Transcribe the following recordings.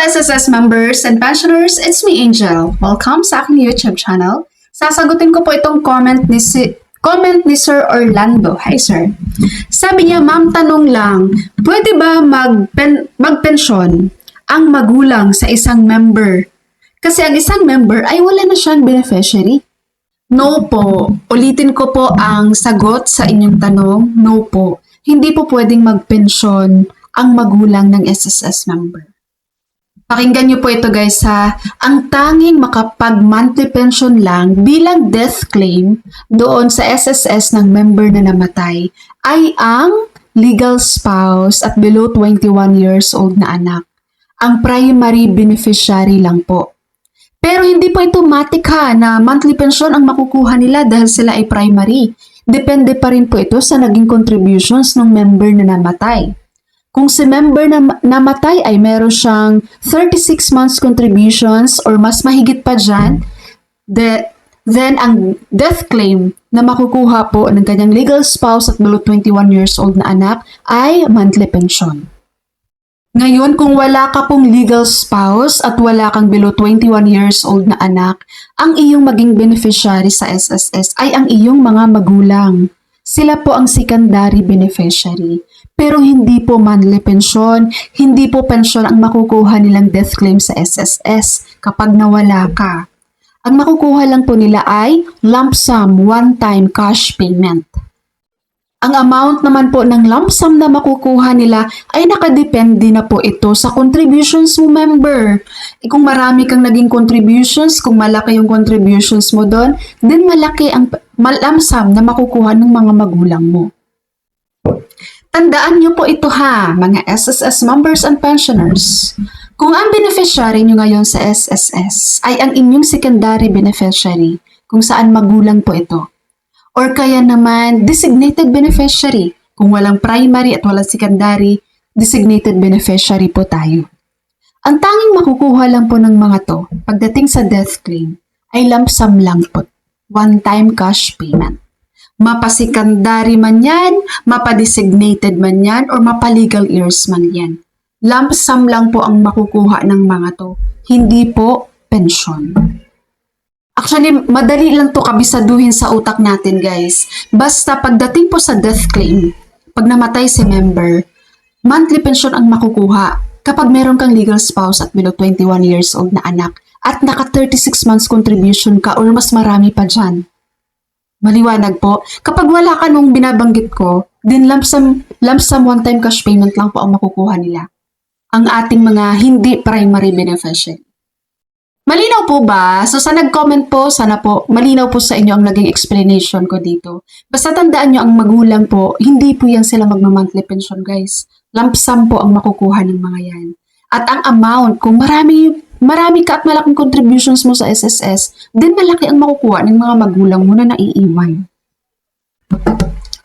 SSS members and pensioners, it's me Angel. Welcome sa aking YouTube channel. Sasagutin ko po itong comment ni Sir Orlando. Hi Sir. Sabi niya, ma'am, tanong lang, pwede ba magpensyon ang magulang sa isang member? Kasi ang isang member ay wala na siyang beneficiary. No po. Ulitin ko po ang sagot sa inyong tanong. No po. Hindi po pwedeng magpensyon ang magulang ng SSS member. Pakinggan niyo po ito guys ha. Ang tanging makapag-monthly pension lang bilang death claim doon sa SSS ng member na namatay ay ang legal spouse at below 21 years old na anak. Ang primary beneficiary lang po. Pero hindi po ito matik ha na monthly pension ang makukuha nila dahil sila ay primary. Depende pa rin po ito sa naging contributions ng member na namatay. Kung si member na namatay ay meron siyang 36 months contributions or mas mahigit pa dyan, then ang death claim na makukuha po ng kanyang legal spouse at below 21 years old na anak ay monthly pension. Ngayon, kung wala ka pong legal spouse at wala kang below 21 years old na anak, ang iyong maging beneficiary sa SSS ay ang iyong mga magulang. Sila po ang secondary beneficiary. Pero hindi po monthly pension, hindi po pension ang makukuha nilang death claim sa SSS kapag nawala ka. Ang makukuha lang po nila ay lump sum one-time cash payment. Ang amount naman po ng lump sum na makukuha nila ay nakadepende na po ito sa contributions mo member. Kung marami kang naging contributions, kung malaki yung contributions mo doon, then malaki ang lump sum na makukuha ng mga magulang mo. Tandaan niyo po ito ha, mga SSS members and pensioners. Kung ang beneficiary niyo ngayon sa SSS ay ang inyong secondary beneficiary, kung saan magulang po ito. Or kaya naman designated beneficiary, kung walang primary at walang secondary, designated beneficiary po tayo. Ang tanging makukuha lang po ng mga to, pagdating sa death claim, ay lump sum lang po, one-time cash payment. Mapa-secondary man yan, mapa-designated man yan, or mapa-legal heirs man yan. Lump sum lang po ang makukuha ng mga to, hindi po pension. Actually, madali lang to kabisaduhin sa utak natin guys. Basta pagdating po sa death claim, pag namatay si member, monthly pension ang makukuha kapag meron kang legal spouse at below 21 years old na anak at naka 36 months contribution ka or mas marami pa dyan. Maliwanag po, kapag wala ka nung binabanggit ko, din lump sum one-time cash payment lang po ang makukuha nila. Ang ating mga hindi primary beneficiary. Malinaw po ba? So sa nag-comment po, sana po malinaw po sa inyo ang naging explanation ko dito. Basta tandaan nyo, ang magulang po, hindi po yan sila magma-monthly pension guys. Lump sum po ang makukuha ng mga yan. At ang amount, kung marami ka at malaking contributions mo sa SSS, then malaki ang makukuha ng mga magulang mo na naiiwan.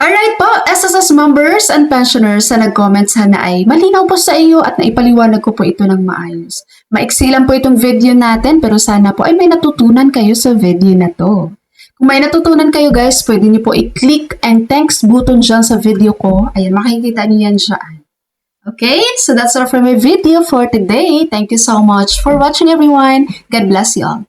Alright po, SSS members and pensioners sa nag-comment sana ay malinaw po sa iyo at naipaliwanag ko po ito ng maayos. Maiksi lang po itong video natin pero sana po ay may natutunan kayo sa video na to. Kung may natutunan kayo guys, pwede niyo po i-click ang thanks button dyan sa video ko. Ayan, makikita niyo yan dyan. Okay, so that's all for my video for today. Thank you so much for watching everyone. God bless you all.